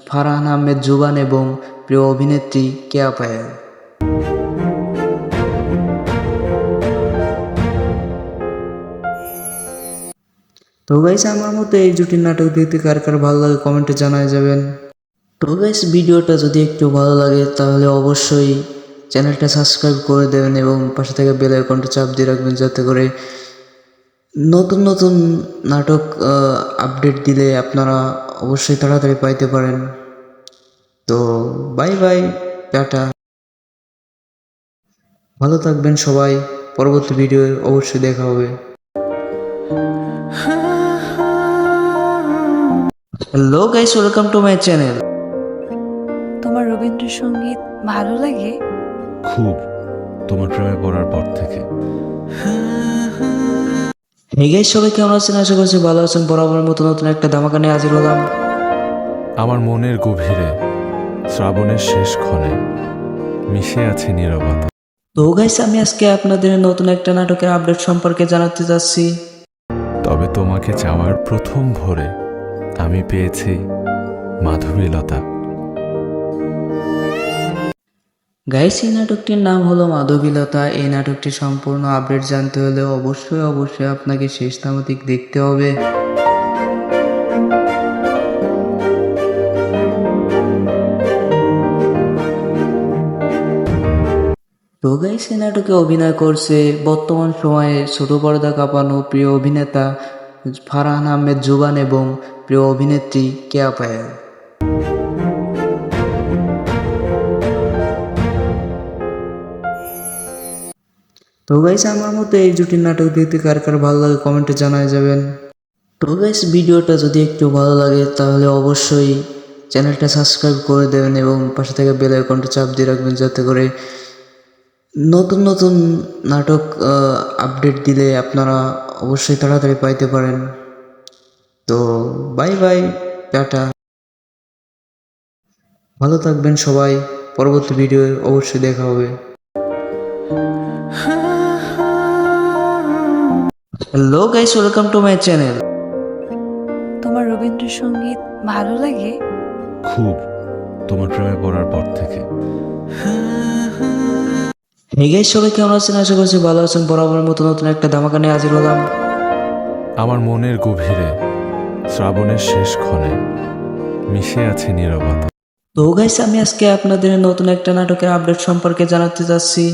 ফারহান আহমেদ জুবান এবং প্রিয় অভিনেত্রী কেয়া পায়েল। তো গাইস, আমার মতো এই জুটির নাটক দেখতে কার কার ভালো লাগে কমেন্টে জানায় যাবেন। তো গাইস, ভিডিওটা যদি একটু ভালো লাগে তাহলে অবশ্যই চ্যানেলটা সাবস্ক্রাইব করে দেবেন এবং পাশে থেকে বেল আইকনটা চাপ দিয়ে রাখবেন, যাতে করে নতুন নতুন নাটক আপডেট দিলে আপনারা অবশ্যই তাড়াতাড়ি পাইতে পারেন। তো বাই বাই, টাটা, ভালো থাকবেন সবাই। পরবর্তী ভিডিও অবশ্যই দেখা হবে। Hello guys, welcome to my channel. তোমার রবীন্দ্রসঙ্গীত ভালো লাগে? খুব, তোমার প্রেমে পড়ার পর থেকে। হে গাইস, সবাই কেমন আছেন? আশা করছি ভালো আছেন। বরাবরের মতো নতুন একটা ধামাকা নিয়ে হাজির হলাম। আমার মনের গভীরে শ্রাবণের শেষ ক্ষণে মিশে আছে নীরবতা। তো গাইস, আমি আজকে আপনাদের নতুন একটা নাটকের আপডেট সম্পর্কে জানাতে যাচ্ছি। তবে তোমাকে চাওয়ার প্রথম ভোরে আমি পেয়েছি মাধবীলতা। গাইস, এই নাটকটির নাম হলো মাধবীলতা। এই নাটকটির সম্পূর্ণ আপডেট জানতে হলে অবশ্যই আপনাকে শেষ থামাতিক দেখতে হবে। তো গাইস, এই নাটকে অভিনয় করছে বর্তমান সময়ে ছোট পর্দা কাঁপানো প্রিয় অভিনেতা ফারহান আহমেদ জুবান এবং প্রিয় অভিনেত্রী কেয়া পায়েল। তো গাইস, আমার মতো এই জুটির নাটক দেখতে কার কার ভালো লাগে কমেন্টে জানায় যাবেন। তো গাইস, ভিডিওটা যদি একটু ভালো লাগে তাহলে অবশ্যই চ্যানেলটা সাবস্ক্রাইব করে দেবেন এবং পাশে থেকে বেল আইকনটা চাপ দিয়ে রাখবেন, যাতে করে নতুন নতুন নাটক আপডেট দিলে আপনারা অবশ্যই তাড়াতাড়ি পাইতে পারেন। তো বাই বাই, টাটা, ভালো থাকবেন সবাই। পরবর্তী ভিডিও অবশ্যই দেখা হবে। Hello guys, welcome to my channel. তোমার রবীন্দ্রসঙ্গীত ভালো লাগে? খুব, তোমার প্রেমে পড়ার পর থেকে। হে গাইস, সবাই কেমন আছেন? আশা করছি ভালো আছেন। বরাবরের মতো নতুন একটা ধামাকা নিয়ে হাজির হলাম। আমার মনের গভীরে শ্রাবণের শেষ ক্ষণে মিশে আছে নীরবতা। তো গাইস, আমি আজকে আপনাদের নতুন একটা নাটকের আপডেট সম্পর্কে জানাতে যাচ্ছি।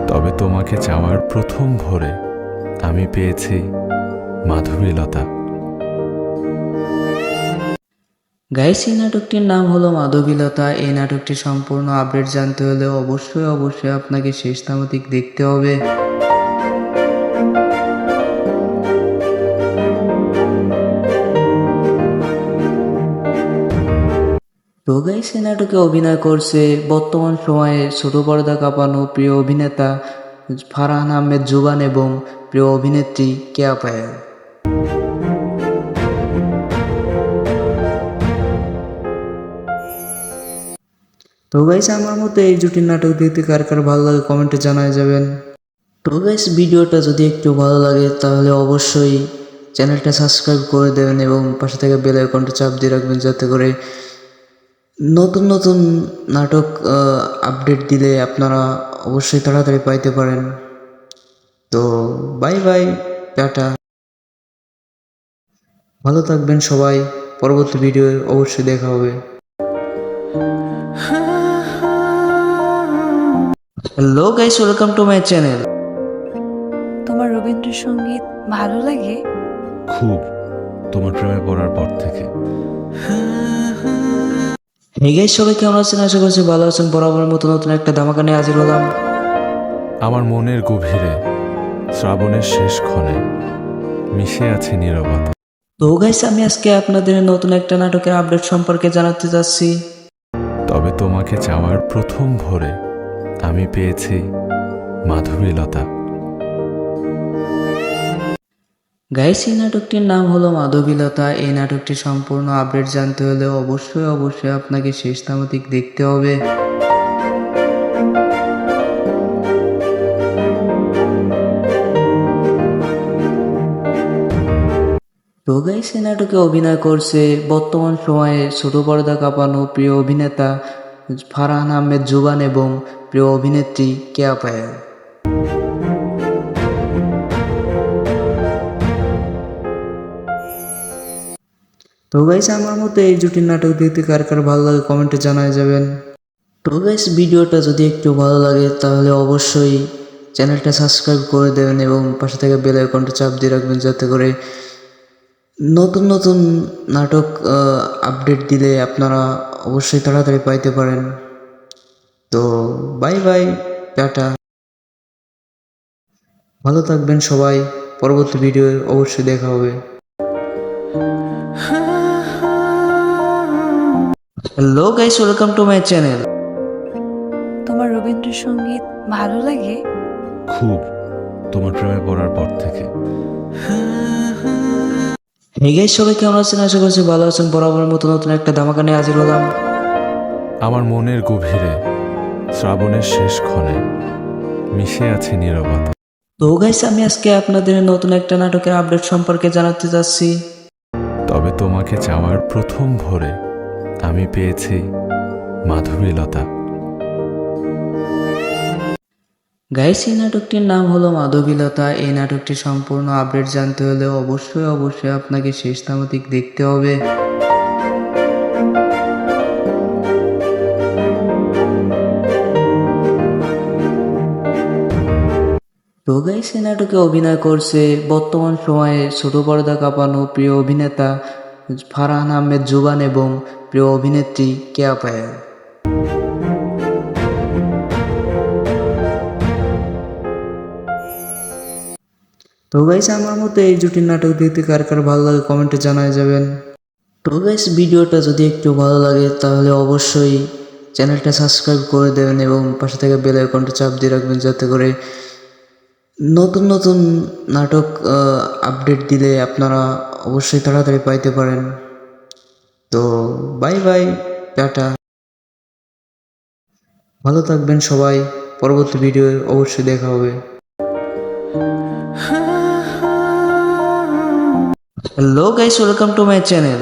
তবে তোমাকে চাওয়ার প্রথম ভোরে আমি পেয়েছি মাধবীলতা। গাইস, এই নাটকটির নাম হলো মাধবীলতা। এই নাটকটির সম্পূর্ণ আপডেট জানতে হলে অবশ্যই আপনাকে শেষ থামাতিক দেখতে হবে। তো গাইস, এই নাটকে অভিনয় করছে বর্তমান সময়ে ছোট পর্দা কাঁপানো প্রিয় অভিনেতা ফারহান আহমেদ জুবান এবং প্রিয় অভিনেত্রী কেয়া পায়েল। তো গাইস, আমার মতো এই জুটির নাটক দেখতে কার কার ভালো লাগে কমেন্টে জানায় যাবেন। তো গাইস, ভিডিওটা যদি একটু ভালো লাগে তাহলে অবশ্যই চ্যানেলটা সাবস্ক্রাইব করে দেবেন এবং পাশে থেকে বেল আইকনটা চাপ দিয়ে রাখবেন, যাতে করে নতুন নতুন নাটক আপডেট দিলে আপনারা অবশ্যই তাড়াতাড়ি পাইতে পারেন। তো বাই বাই, টাটা, ভালো থাকবেন সবাই। পরবর্তী ভিডিও অবশ্যই দেখা হবে। Hello guys, welcome to my channel. তোমার রবীন্দ্রসঙ্গীত ভালো লাগে? খুব, তোমার প্রেমে পড়ার পর থেকে। হে গাইস, সবাই কেমন আছেন? আশা করছি ভালো আছেন। বরাবরের মতো নতুন একটা ধামাকা নিয়ে হাজির হলাম। আমার মনের গভীরে শ্রাবণের শেষ ক্ষণে মিশে আছে নীরবতা। তো গাইস, আমি আজকে আপনাদের নতুন একটা নাটকের আপডেট সম্পর্কে জানাতে চাচ্ছি। তবে তোমাকে চাওয়ার প্রথম ভোরে আমি পেয়েছি মাধবীলতা। গাইস, এই নাটকটির নাম হলো মাধবীলতা। এই নাটকটির সম্পূর্ণ আপডেট জানতে হলে অবশ্যই আপনাকে শেষ থামাতিক দেখতে হবে। তো গাইস, এই নাটকে অভিনয় করছে বর্তমান সময়ে ছোট পর্দা কাঁপানো প্রিয় অভিনেতা ফারহান আহমেদ জুবান এবং প্রিয় অভিনেত্রী কেয়া পায়েল। তো গাইস, আমার মতো এই জুটির নাটক দেখতে কার কার ভালো লাগে কমেন্টে জানায় যাবেন। তো গাইস, ভিডিওটা যদি একটু ভালো লাগে তাহলে অবশ্যই চ্যানেলটা সাবস্ক্রাইব করে দেবেন এবং পাশে থেকে বেল আইকনটা চাপ দিয়ে রাখবেন, যাতে করে নতুন নতুন নাটক আপডেট দিলে আপনারা অবশ্যই তাড়াতাড়ি পাইতে পারেন। তো বাই বাই, টাটা, ভালো থাকবেন সবাই। পরবর্তী ভিডিও অবশ্যই দেখা হবে। Hello guys, welcome to my channel. তোমার রবীন্দ্রসঙ্গীত ভালো লাগে? খুব, তোমার প্রেমে পড়ার পর থেকে। হে গাইস, সবাই কেমন আছেন? আশা করছি ভালো আছেন। বরাবরের মতো নতুন একটা ধামাকা নিয়ে হাজির হলাম। আমার মনের গভীরে শ্রাবণের শেষ ক্ষণে মিশে আছে নীরবতা। তো গাইস, আমি আজকে আপনাদের নতুন একটা নাটকের আপডেট সম্পর্কে জানাতে চাচ্ছি। তবে তোমাকে চাওয়ার প্রথম ভোরে আমি পেয়েছি মাধবীলতা। গাইস, এই নাটকটির নাম হলো মাধবীলতা। এই নাটকটির সম্পূর্ণ আপডেট জানতে হলে অবশ্যই আপনাকে শেষ থামাতিক দেখতে হবে। তো গাইস, এই নাটকে অভিনয় করছে বর্তমান সময়ে ছোট পর্দা কাঁপানো প্রিয় অভিনেতা ফারহান আহমেদ জুবান এবং প্রিয় অভিনেত্রী কেয়া পায়েল। তো গাইস, আমার মতো এই জুটির নাটক দেখতে কার কার ভালো লাগে কমেন্টে জানায় যাবেন। তো গাইস, ভিডিওটা যদি একটু ভালো লাগে তাহলে অবশ্যই চ্যানেলটা সাবস্ক্রাইব করে দেবেন এবং পাশে থেকে বেল আইকনটা চাপ দিয়ে রাখবেন, যাতে করে নতুন নতুন নাটক আপডেট দিলে আপনারা অবশ্যই তাড়াতাড়ি পাইতে পারেন। তো বাই বাই, টাটা, ভালো থাকবেন সবাই। পরবর্তী ভিডিও অবশ্যই দেখা হবে। Hello guys, welcome to my channel.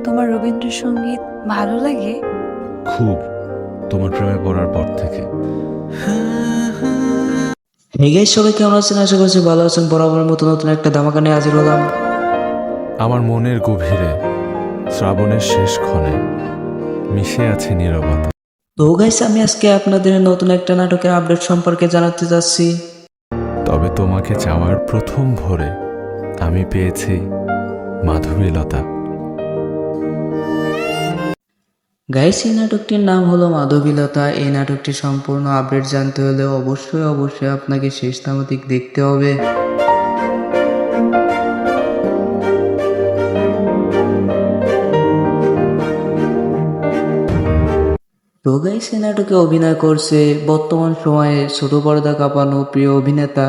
তোমার রবীন্দ্রসঙ্গীত ভালো লাগে? খুব, তোমার প্রেমে পড়ার পর থেকে। হে গাইস, সবাই কেমন আছেন? আশা করছি ভালো আছেন। বরাবরের মতো নতুন একটা ধামাকা নিয়ে হাজির হলাম। আমার মনের গভীরে শ্রাবণের শেষ ক্ষণে মিশে আছে নীরবতা। তো গাইস, আমি আজকে আপনাদের নতুন একটা নাটকের আপডেট সম্পর্কে জানাতে চাচ্ছি। তবে তোমাকে চাওয়ার প্রথম ভোরে আমি পেয়েছি মাধবীলতা। গাইস, এই নাটকটির নাম হলো মাধবীলতা। এই নাটকটির সম্পূর্ণ আপডেট জানতে হলে অবশ্যই আপনাকে শেষ থামাতিক দেখতে হবে। তো গাইস, এই নাটকে অভিনয় করছে বর্তমান সময়ে ছোট পর্দা কাঁপানো প্রিয় অভিনেতা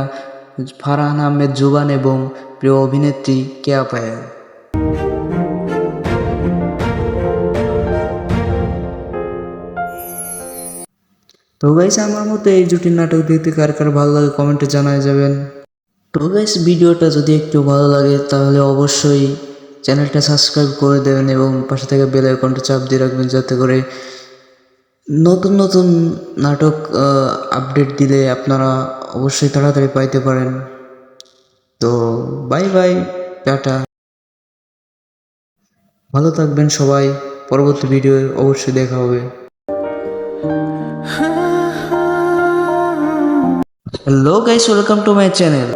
ফারহান আহমেদ জুবান এবং প্রিয় অভিনেত্রী কেয়া পায়েল। তো গাইস, আমার মতো এই জুটির নাটক দেখতে কার কার ভালো লাগে কমেন্টে জানায় যাবেন। তো গাইস, ভিডিওটা যদি একটু ভালো লাগে তাহলে অবশ্যই চ্যানেলটা সাবস্ক্রাইব করে দেবেন এবং পাশে থেকে বেল আইকনটা চাপ দিয়ে রাখবেন, যাতে করে নতুন নতুন নাটক আপডেট দিলে আপনারা অবশ্যই তাড়াতাড়ি পাইতে পারেন। তো বাই বাই, টাটা, ভালো থাকবেন সবাই। পরবর্তী ভিডিও অবশ্যই দেখা হবে। Hello guys, welcome to my channel.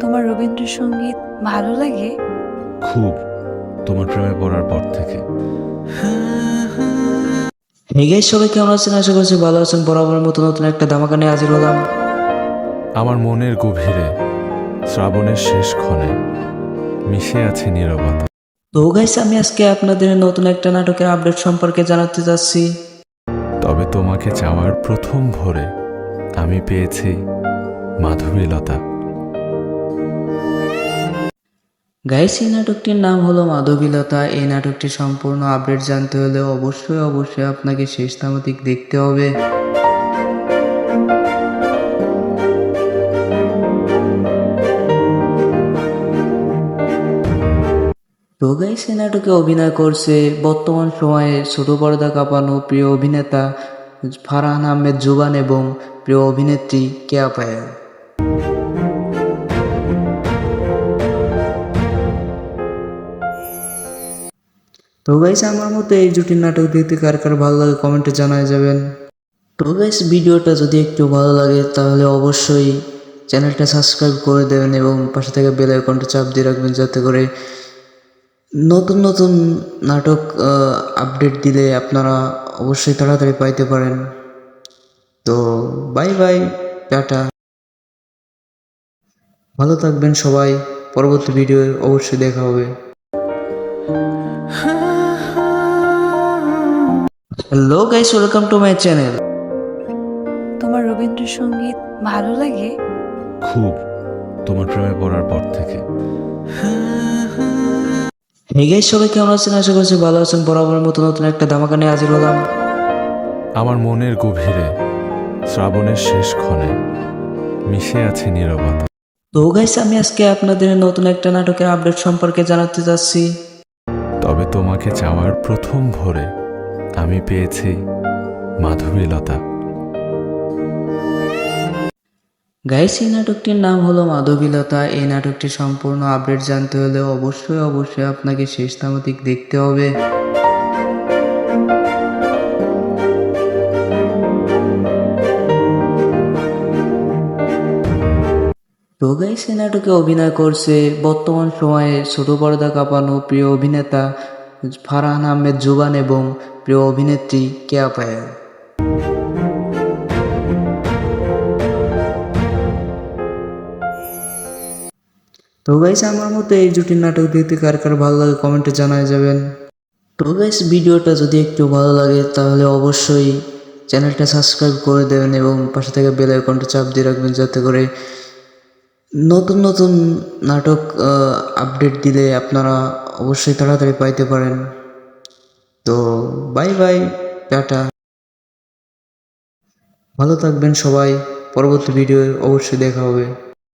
তোমার রবীন্দ্রসঙ্গীত ভালো লাগে? খুব, তোমার প্রেমে পড়ার পর থেকে। হে গাইস, সবাই কেমন আছেন? আশা করছি ভালো আছেন। বরাবরের মতো নতুন একটা ধামাকা নিয়ে হাজির হলাম। আমার মনের গভীরে শ্রাবণের শেষ ক্ষণে মিশে আছে নীরবতা। তো গাইস, আমি আজকে আপনাদের নতুন একটা নাটকের আপডেট সম্পর্কে জানাতে চাচ্ছি। তবে তোমাকে চাওয়ার প্রথম ভোরে আমি পেয়েছি মাধবীলতা। গাইস, এই নাটকটির নাম হলো মাধবীলতা। এই নাটকটির সম্পূর্ণ আপডেট জানতে হলে অবশ্যই আপনাকে শেষ থামাতিক দেখতে হবে। তো গাইস, এই নাটকে অভিনয় করছে বর্তমান সময়ে ছোট পর্দা কাঁপানো প্রিয় অভিনেতা ফারহান আহমেদ জুবান এবং প্রিয় অভিনেত্রী কেয়া পায়েল। তো গাইস, আমার মতো এই জুটির নাটক দেখতে কার কার ভালো লাগে কমেন্টে জানায় যাবেন। তো গাইস, ভিডিওটা যদি একটু ভালো লাগে তাহলে অবশ্যই চ্যানেলটা সাবস্ক্রাইব করে দেবেন এবং পাশে থেকে বেল আইকনটা চাপ দিয়ে রাখবেন, যাতে করে নতুন নতুন নাটক আপডেট দিলে আপনারা অবশ্যই তাড়াতাড়ি পাইতে পারেন। তো বাই বাই, টাটা, ভালো থাকবেন সবাই। পরবর্তী ভিডিও অবশ্যই দেখা হবে। Hello guys, welcome to my channel. তোমার রবীন্দ্রসঙ্গীত ভালো লাগে? খুব, তোমার প্রেমে পড়ার পর থেকে। হে গাইস, সবাই কেমন আছেন? আশা করছি ভালো আছেন। বরাবরের মতো নতুন একটা ধামাকা নিয়ে হাজির হলাম। আমার মনের গভীরে শ্রাবণের শেষ ক্ষণে মিশে আছে নীরবতা। তো গাইস, আমি আজকে আপনাদের নতুন একটা নাটকের আপডেট সম্পর্কে জানাতে চাচ্ছি। তবে তোমাকে চাওয়ার প্রথম ভোরে আমি পেয়েছি মাধবীলতা। গাইস, এই নাটকটির নাম হলো মাধবীলতা। এই নাটকটির সম্পূর্ণ আপডেট জানতে হলে অবশ্যই আপনাকে শেষ থামাতিক দেখতে হবে। তো গাইস, এই নাটকে অভিনয় করছে বর্তমান সময়ে ছোট পর্দা কাঁপানো প্রিয় অভিনেতা ফারহান আহমেদ জুবান এবং প্রিয় অভিনেত্রী কেয়া পায়েল। তো গাইস, আমার মতো এই জুটির নাটক দেখতে কার কার ভালো লাগে কমেন্টে জানায় যাবেন। তো গাইস, ভিডিওটা যদি একটু ভালো লাগে তাহলে অবশ্যই চ্যানেলটা সাবস্ক্রাইব করে দেবেন এবং পাশে থেকে বেল আইকনটা চাপ দিয়ে রাখবেন, যাতে করে নতুন নতুন নাটক আপডেট দিলে আপনারা অবশ্যই তাড়াতাড়ি পাইতে পারেন। তো বাই বাই, টাটা, ভালো থাকবেন সবাই। পরবর্তী ভিডিও অবশ্যই দেখা হবে।